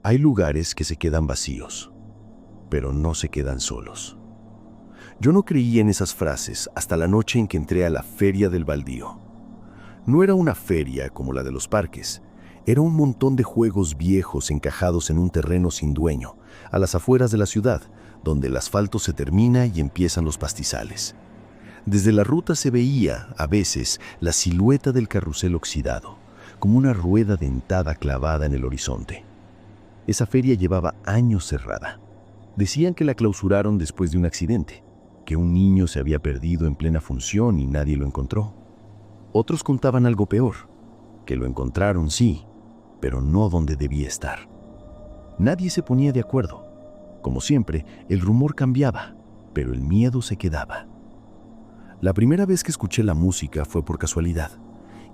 Hay lugares que se quedan vacíos, pero no se quedan solos. Yo no creí en esas frases hasta la noche en que entré a la Feria del Baldío. No era una feria como la de los parques, era un montón de juegos viejos encajados en un terreno sin dueño, a las afueras de la ciudad, donde el asfalto se termina y empiezan los pastizales. Desde la ruta se veía, a veces, la silueta del carrusel oxidado, como una rueda dentada clavada en el horizonte. Esa feria llevaba años cerrada. Decían que la clausuraron después de un accidente, que un niño se había perdido en plena función y nadie lo encontró. Otros contaban algo peor, que lo encontraron sí, pero no donde debía estar. Nadie se ponía de acuerdo. Como siempre, el rumor cambiaba, pero el miedo se quedaba. La primera vez que escuché la música fue por casualidad.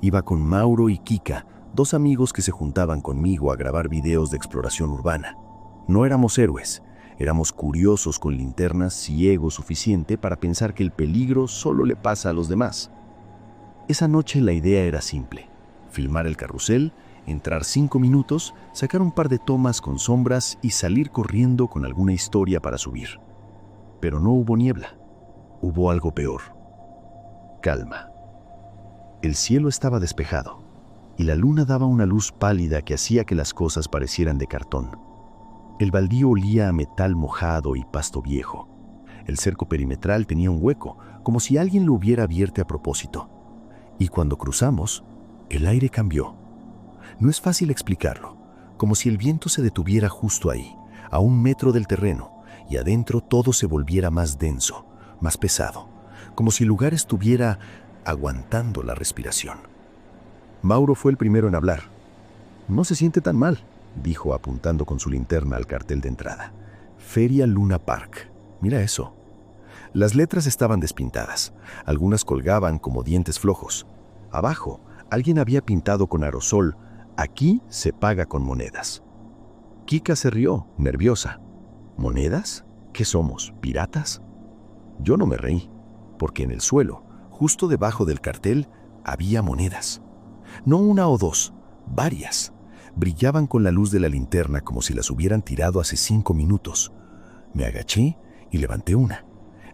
Iba con Mauro y Kika, dos amigos que se juntaban conmigo a grabar videos de exploración urbana. No éramos héroes, éramos curiosos con linternas ciegos suficiente para pensar que el peligro solo le pasa a los demás. Esa noche la idea era simple: filmar el carrusel, entrar 5 minutos, sacar un par de tomas con sombras y salir corriendo con alguna historia para subir. Pero no hubo niebla, hubo algo peor: calma. El cielo estaba despejado y la luna daba una luz pálida que hacía que las cosas parecieran de cartón. El baldío olía a metal mojado y pasto viejo. El cerco perimetral tenía un hueco, como si alguien lo hubiera abierto a propósito. Y cuando cruzamos, el aire cambió. No es fácil explicarlo, como si el viento se detuviera justo ahí, a 1 metro del terreno, y adentro todo se volviera más denso, más pesado, como si el lugar estuviera aguantando la respiración. Mauro fue el primero en hablar. «No se siente tan mal», dijo apuntando con su linterna al cartel de entrada. «Feria Luna Park. Mira eso». Las letras estaban despintadas, algunas colgaban como dientes flojos. Abajo, alguien había pintado con aerosol: «Aquí se paga con monedas». Kika se rió, nerviosa. «¿Monedas? ¿Qué somos, piratas?». Yo no me reí, porque en el suelo, justo debajo del cartel, había monedas. No 1 o 2, varias. Brillaban con la luz de la linterna como si las hubieran tirado hace 5 minutos. Me agaché y levanté una.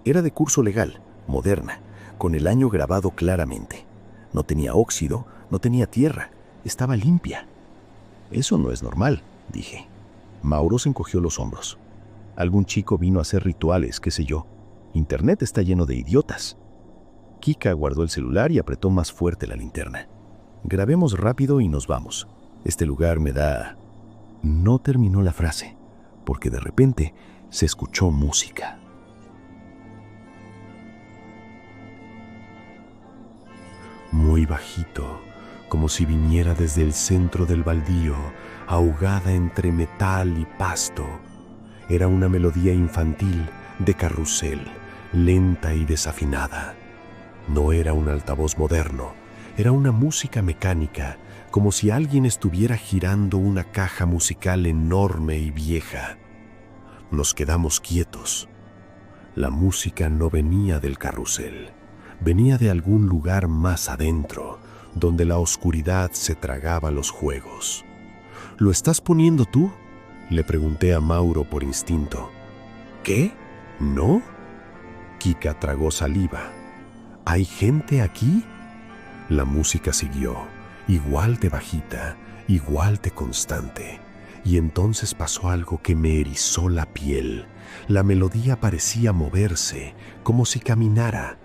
Era de curso legal, moderna, con el año grabado claramente. No tenía óxido, no tenía tierra, estaba limpia. «Eso no es normal», dije. Mauro se encogió los hombros. «Algún chico vino a hacer rituales, qué sé yo. Internet está lleno de idiotas». Kika guardó el celular y apretó más fuerte la linterna. «Grabemos rápido y nos vamos. Este lugar me da...». No terminó la frase, porque de repente se escuchó música. Muy bajito, como si viniera desde el centro del baldío, ahogada entre metal y pasto. Era una melodía infantil de carrusel, lenta y desafinada. No era un altavoz moderno, era una música mecánica, como si alguien estuviera girando una caja musical enorme y vieja. Nos quedamos quietos. La música no venía del carrusel, venía de algún lugar más adentro, donde la oscuridad se tragaba los juegos. «¿Lo estás poniendo tú?», le pregunté a Mauro por instinto. «¿Qué? ¿No?». Kika tragó saliva. «¿Hay gente aquí?». La música siguió, igual de bajita, igual de constante. Y entonces pasó algo que me erizó la piel. La melodía parecía moverse, como si caminara.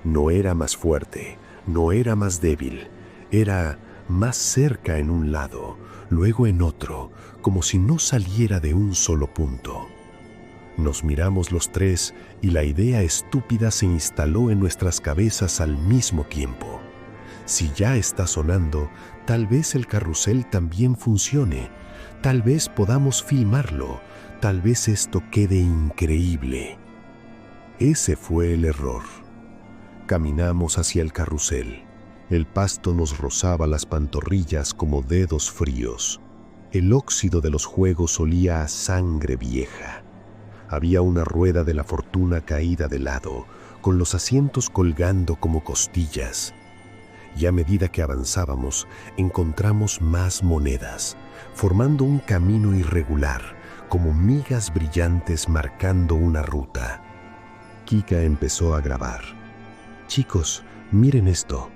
No era más fuerte, no era más débil. Era más cerca en un lado, luego en otro, como si no saliera de un solo punto. Nos miramos los tres y la idea estúpida se instaló en nuestras cabezas al mismo tiempo. Si ya está sonando, tal vez el carrusel también funcione. Tal vez podamos filmarlo. Tal vez esto quede increíble. Ese fue el error. Caminamos hacia el carrusel. El pasto nos rozaba las pantorrillas como dedos fríos. El óxido de los juegos olía a sangre vieja. Había una rueda de la fortuna caída de lado, con los asientos colgando como costillas. Y a medida que avanzábamos, encontramos más monedas, formando un camino irregular, como migas brillantes marcando una ruta. Kika empezó a grabar. «Chicos, miren esto».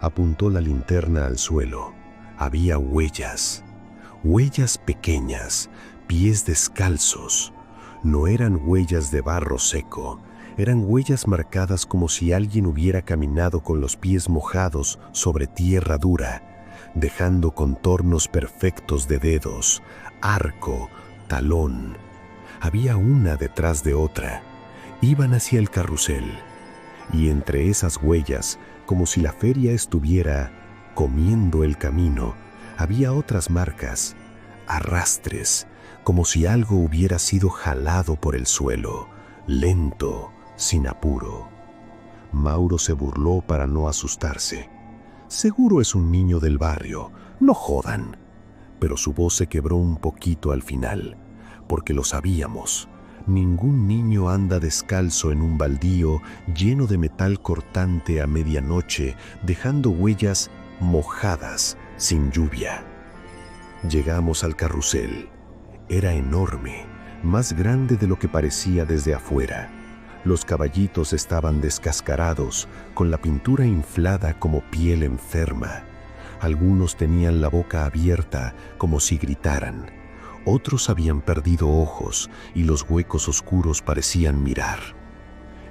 Apuntó la linterna al suelo. Había huellas. Huellas pequeñas, pies descalzos. No eran huellas de barro seco, eran huellas marcadas como si alguien hubiera caminado con los pies mojados sobre tierra dura, dejando contornos perfectos de dedos, arco, talón. Había una detrás de otra. Iban hacia el carrusel, y entre esas huellas, como si la feria estuviera comiendo el camino, había otras marcas, arrastres, como si algo hubiera sido jalado por el suelo, lento, sin apuro. Mauro se burló para no asustarse. «Seguro es un niño del barrio, no jodan». Pero su voz se quebró un poquito al final, porque lo sabíamos. Ningún niño anda descalzo en un baldío lleno de metal cortante a medianoche, dejando huellas mojadas, sin lluvia. Llegamos al carrusel. Era enorme, más grande de lo que parecía desde afuera. Los caballitos estaban descascarados, con la pintura inflada como piel enferma. Algunos tenían la boca abierta, como si gritaran. Otros habían perdido ojos y los huecos oscuros parecían mirar.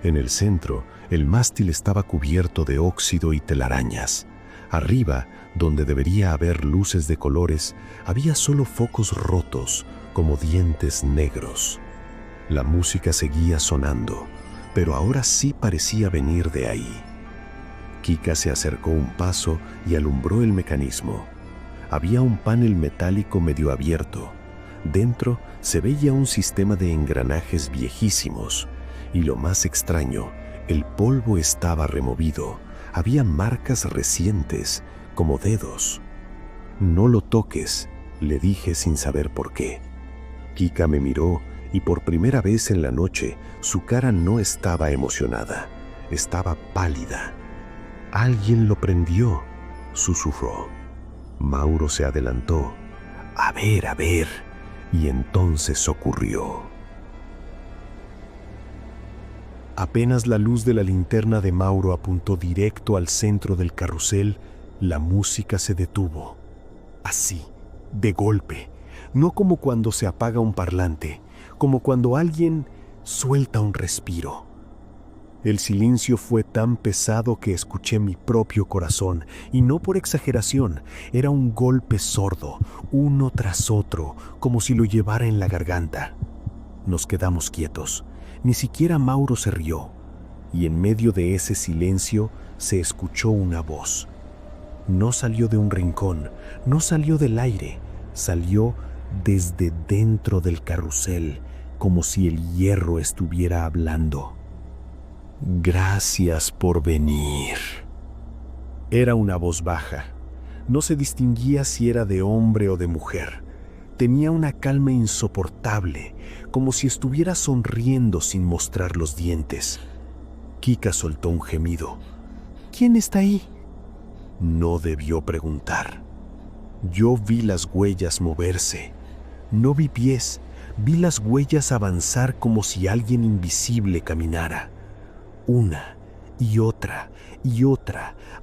En el centro, el mástil estaba cubierto de óxido y telarañas. Arriba, donde debería haber luces de colores, había solo focos rotos, como dientes negros. La música seguía sonando, pero ahora sí parecía venir de ahí. Kika se acercó un paso y alumbró el mecanismo. Había un panel metálico medio abierto. Dentro se veía un sistema de engranajes viejísimos, y lo más extraño, el polvo estaba removido. Había marcas recientes, como dedos. «No lo toques», le dije sin saber por qué. Kika me miró y por primera vez en la noche su cara no estaba emocionada, estaba pálida. «Alguien lo prendió», susurró. Mauro se adelantó. A ver», y entonces ocurrió. Apenas la luz de la linterna de Mauro apuntó directo al centro del carrusel, la música se detuvo. Así, de golpe, no como cuando se apaga un parlante, como cuando alguien suelta un respiro. El silencio fue tan pesado que escuché mi propio corazón, y no por exageración, era un golpe sordo, uno tras otro, como si lo llevara en la garganta. Nos quedamos quietos, ni siquiera Mauro se rió, y en medio de ese silencio se escuchó una voz. No salió de un rincón, no salió del aire, salió desde dentro del carrusel, como si el hierro estuviera hablando. «Gracias por venir». Era una voz baja. No se distinguía si era de hombre o de mujer. Tenía una calma insoportable, como si estuviera sonriendo sin mostrar los dientes. Kika soltó un gemido. «¿Quién está ahí?». No debió preguntar. Yo vi las huellas moverse. No vi pies, vi las huellas avanzar como si alguien invisible caminara. Una y otra,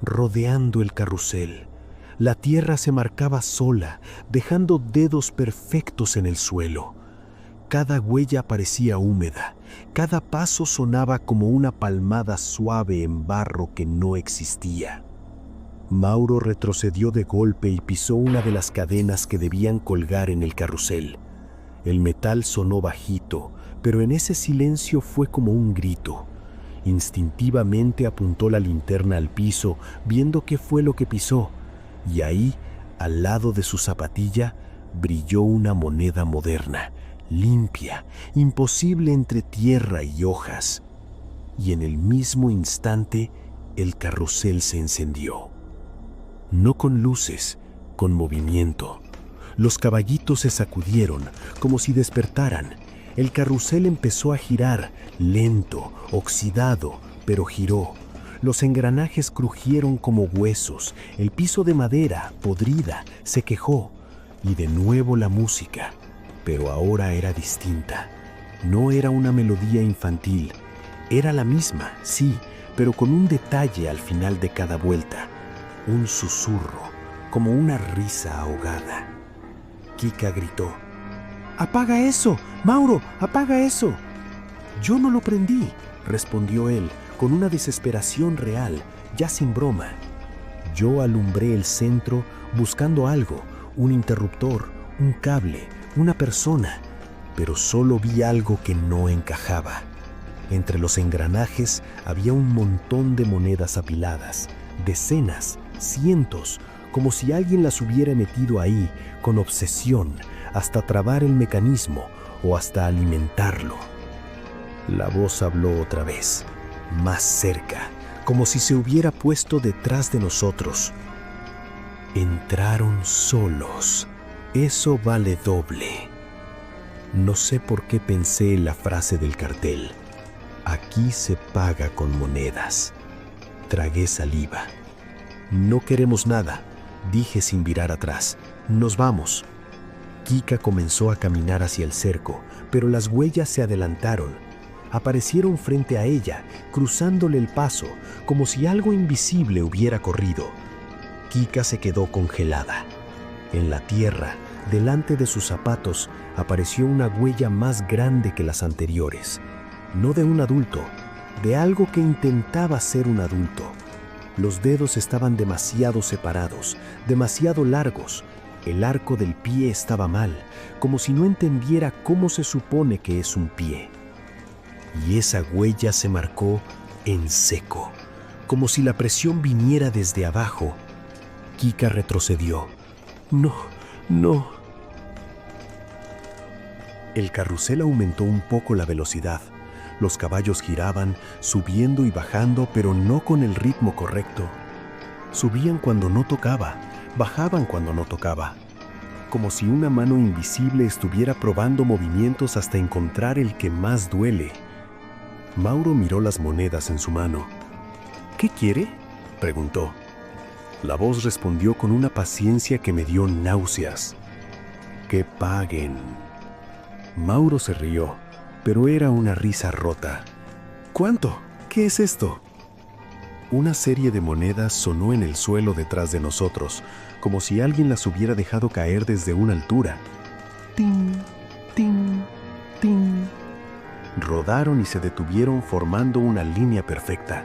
rodeando el carrusel. La tierra se marcaba sola, dejando dedos perfectos en el suelo. Cada huella parecía húmeda, cada paso sonaba como una palmada suave en barro que no existía. Mauro retrocedió de golpe y pisó una de las cadenas que debían colgar en el carrusel. El metal sonó bajito, pero en ese silencio fue como un grito. Instintivamente apuntó la linterna al piso, viendo qué fue lo que pisó, y ahí, al lado de su zapatilla, brilló una moneda moderna, limpia, imposible entre tierra y hojas. Y en el mismo instante, el carrusel se encendió. No con luces, con movimiento. Los caballitos se sacudieron, como si despertaran. El carrusel empezó a girar, lento, oxidado, pero giró. Los engranajes crujieron como huesos. El piso de madera, podrida, se quejó. Y de nuevo la música, pero ahora era distinta. No era una melodía infantil, era la misma, sí, pero con un detalle al final de cada vuelta. Un susurro, como una risa ahogada. Kika gritó: «¡Apaga eso! ¡Mauro, apaga eso!». «Yo no lo prendí», respondió él, con una desesperación real, ya sin broma. Yo alumbré el centro buscando algo, un interruptor, un cable, una persona, pero solo vi algo que no encajaba. Entre los engranajes había un montón de monedas apiladas, decenas, cientos, como si alguien las hubiera metido ahí con obsesión, hasta trabar el mecanismo o hasta alimentarlo. La voz habló otra vez, más cerca, como si se hubiera puesto detrás de nosotros. «Entraron solos. Eso vale doble». No sé por qué pensé en la frase del cartel. «Aquí se paga con monedas». Tragué saliva. «No queremos nada», dije sin virar atrás. «Nos vamos». Kika comenzó a caminar hacia el cerco, pero las huellas se adelantaron. Aparecieron frente a ella, cruzándole el paso, como si algo invisible hubiera corrido. Kika se quedó congelada. En la tierra, delante de sus zapatos, apareció una huella más grande que las anteriores. No de un adulto, de algo que intentaba ser un adulto. Los dedos estaban demasiado separados, demasiado largos. El arco del pie estaba mal, como si no entendiera cómo se supone que es un pie. Y esa huella se marcó en seco, como si la presión viniera desde abajo. Kika retrocedió. «No, no». El carrusel aumentó un poco la velocidad. Los caballos giraban, subiendo y bajando, pero no con el ritmo correcto. Subían cuando no tocaba, bajaban cuando no tocaba, como si una mano invisible estuviera probando movimientos hasta encontrar el que más duele. Mauro miró las monedas en su mano. «¿Qué quiere?», preguntó. La voz respondió con una paciencia que me dio náuseas. «Que paguen». Mauro se rió, pero era una risa rota. «¿Cuánto? ¿Qué es esto?». Una serie de monedas sonó en el suelo detrás de nosotros, como si alguien las hubiera dejado caer desde una altura. «Tin, tin, tin». Rodaron y se detuvieron formando una línea perfecta,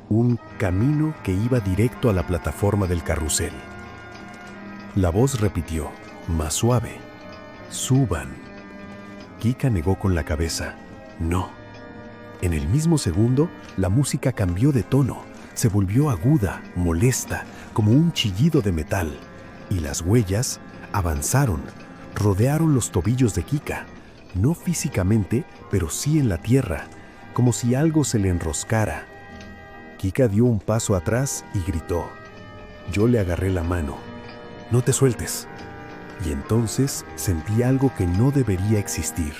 un camino que iba directo a la plataforma del carrusel. La voz repitió, más suave: «Suban». Kika negó con la cabeza. «No». En el mismo segundo, la música cambió de tono. Se volvió aguda, molesta, como un chillido de metal. Y las huellas avanzaron, rodearon los tobillos de Kika. No físicamente, pero sí en la tierra, como si algo se le enroscara. Kika dio un paso atrás y gritó. Yo le agarré la mano. «No te sueltes». Y entonces sentí algo que no debería existir.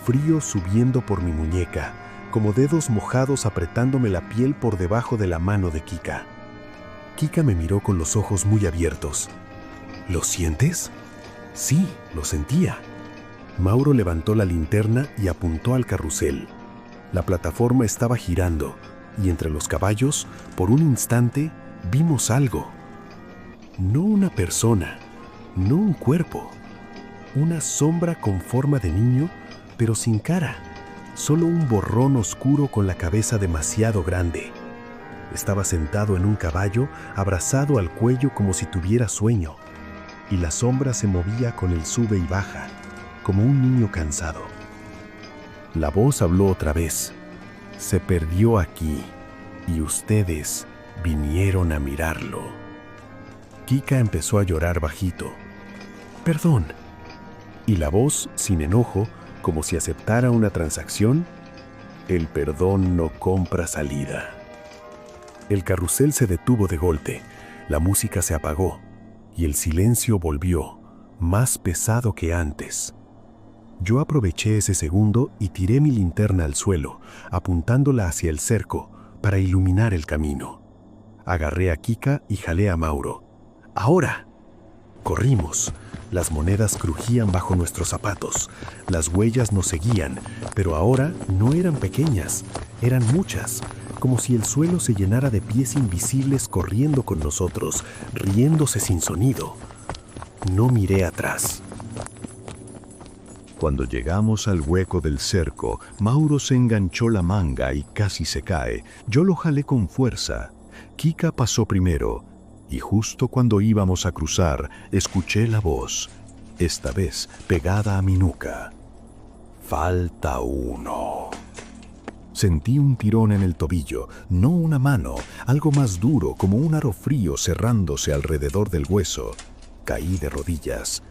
Frío subiendo por mi muñeca, como dedos mojados apretándome la piel por debajo de la mano de Kika. Kika me miró con los ojos muy abiertos. «¿Lo sientes?». Sí, lo sentía. Mauro levantó la linterna y apuntó al carrusel. La plataforma estaba girando, y entre los caballos, por un instante, vimos algo. No una persona, no un cuerpo. Una sombra con forma de niño, pero sin cara. Solo un borrón oscuro con la cabeza demasiado grande. Estaba sentado en un caballo, abrazado al cuello como si tuviera sueño. Y la sombra se movía con el sube y baja, como un niño cansado. La voz habló otra vez. Se perdió aquí, y ustedes vinieron a mirarlo. Kika empezó a llorar bajito. «Perdón». Y la voz, sin enojo, como si aceptara una transacción: «El perdón no compra salida». El carrusel se detuvo de golpe, la música se apagó, y el silencio volvió, más pesado que antes. Yo aproveché ese segundo y tiré mi linterna al suelo, apuntándola hacia el cerco para iluminar el camino. Agarré a Kika y jalé a Mauro. «¡Ahora!». Corrimos. Las monedas crujían bajo nuestros zapatos. Las huellas nos seguían, pero ahora no eran pequeñas, eran muchas, como si el suelo se llenara de pies invisibles corriendo con nosotros, riéndose sin sonido. No miré atrás. Cuando llegamos al hueco del cerco, Mauro se enganchó la manga y casi se cae. Yo lo jalé con fuerza. Kika pasó primero, y justo cuando íbamos a cruzar, escuché la voz, esta vez pegada a mi nuca. Falta uno. Sentí un tirón en el tobillo, no una mano, algo más duro como un aro frío cerrándose alrededor del hueso. Caí de rodillas.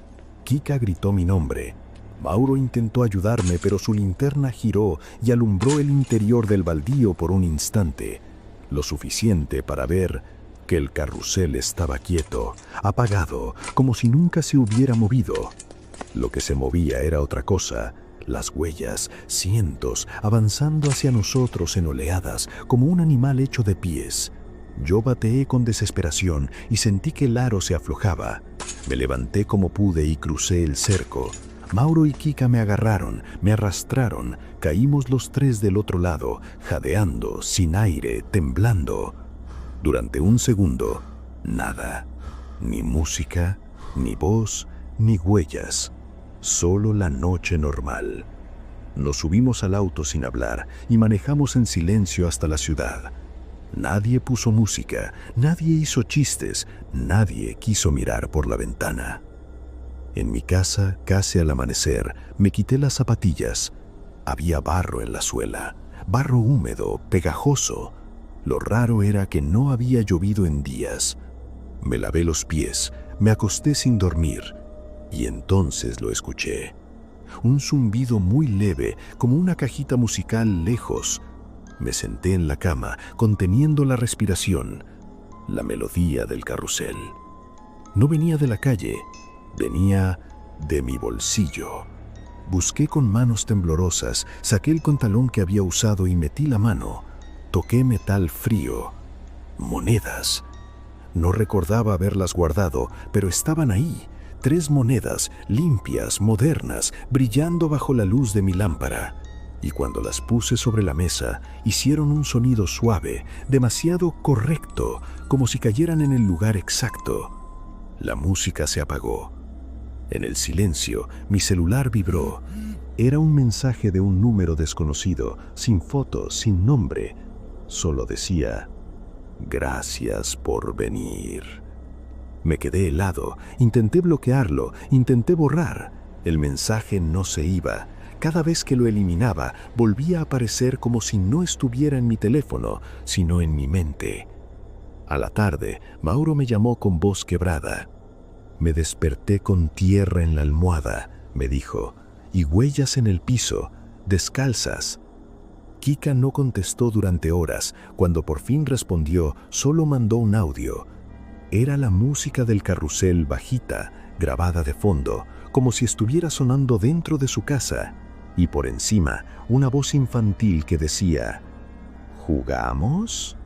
Kika gritó mi nombre. Mauro intentó ayudarme, pero su linterna giró y alumbró el interior del baldío por un instante, lo suficiente para ver que el carrusel estaba quieto, apagado, como si nunca se hubiera movido. Lo que se movía era otra cosa, las huellas, cientos, avanzando hacia nosotros en oleadas, como un animal hecho de pies. Yo bateé con desesperación y sentí que el aro se aflojaba. Me levanté como pude y crucé el cerco. Mauro y Kika me agarraron, me arrastraron, caímos los tres del otro lado, jadeando, sin aire, temblando. Durante un segundo, nada, ni música, ni voz, ni huellas, solo la noche normal. Nos subimos al auto sin hablar y manejamos en silencio hasta la ciudad. Nadie puso música, nadie hizo chistes, nadie quiso mirar por la ventana. En mi casa, casi al amanecer, me quité las zapatillas. Había barro en la suela, barro húmedo, pegajoso. Lo raro era que no había llovido en días. Me lavé los pies, me acosté sin dormir, y entonces lo escuché. Un zumbido muy leve, como una cajita musical lejos. Me senté en la cama, conteniendo la respiración. La melodía del carrusel. No venía de la calle. Venía de mi bolsillo. Busqué con manos temblorosas, saqué el pantalón que había usado y metí la mano. Toqué metal frío. Monedas. No recordaba haberlas guardado, pero estaban ahí. 3 monedas, limpias, modernas, brillando bajo la luz de mi lámpara. Y cuando las puse sobre la mesa, hicieron un sonido suave, demasiado correcto, como si cayeran en el lugar exacto. La música se apagó. En el silencio, mi celular vibró. Era un mensaje de un número desconocido, sin foto, sin nombre. Solo decía, gracias por venir. Me quedé helado, intenté bloquearlo, intenté borrar. El mensaje no se iba. Cada vez que lo eliminaba, volvía a aparecer como si no estuviera en mi teléfono, sino en mi mente. A la tarde, Mauro me llamó con voz quebrada. Me desperté con tierra en la almohada, me dijo, y huellas en el piso, descalzas. Kika no contestó durante horas. Cuando por fin respondió, solo mandó un audio. Era la música del carrusel bajita, grabada de fondo, como si estuviera sonando dentro de su casa. Y por encima, una voz infantil que decía, ¿jugamos?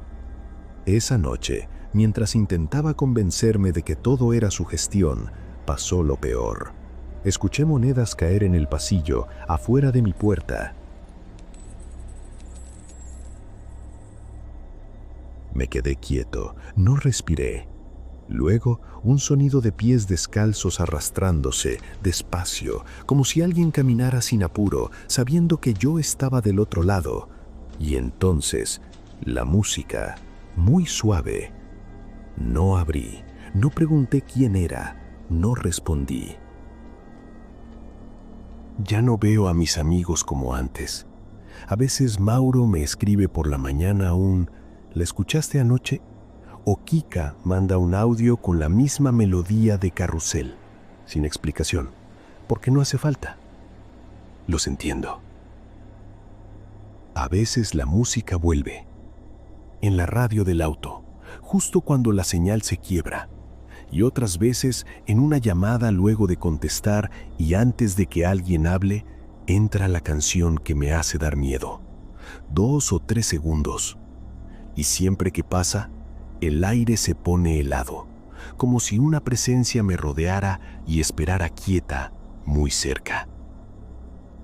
Esa noche, mientras intentaba convencerme de que todo era sugestión, pasó lo peor. Escuché monedas caer en el pasillo, afuera de mi puerta. Me quedé quieto, no respiré. Luego, un sonido de pies descalzos arrastrándose, despacio, como si alguien caminara sin apuro, sabiendo que yo estaba del otro lado. Y entonces, la música, muy suave. No abrí, no pregunté quién era, no respondí. Ya no veo a mis amigos como antes. A veces Mauro me escribe por la mañana ¿la escuchaste anoche? O Kika manda un audio con la misma melodía de carrusel, sin explicación, porque no hace falta. Los entiendo. A veces la música vuelve, en la radio del auto, justo cuando la señal se quiebra, y otras veces en una llamada luego de contestar y antes de que alguien hable, entra la canción que me hace dar miedo. 2 o 3 segundos. Y siempre que pasa, el aire se pone helado, como si una presencia me rodeara y esperara quieta, muy cerca.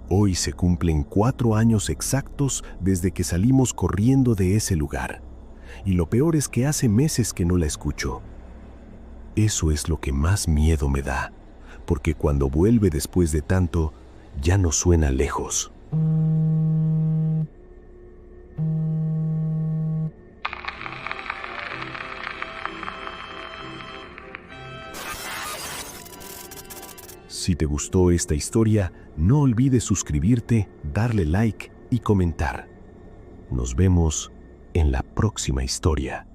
Hoy se cumplen 4 años exactos desde que salimos corriendo de ese lugar, y lo peor es que hace meses que no la escucho. Eso es lo que más miedo me da, porque cuando vuelve después de tanto, ya no suena lejos. Si te gustó esta historia, no olvides suscribirte, darle like y comentar. Nos vemos en la próxima historia.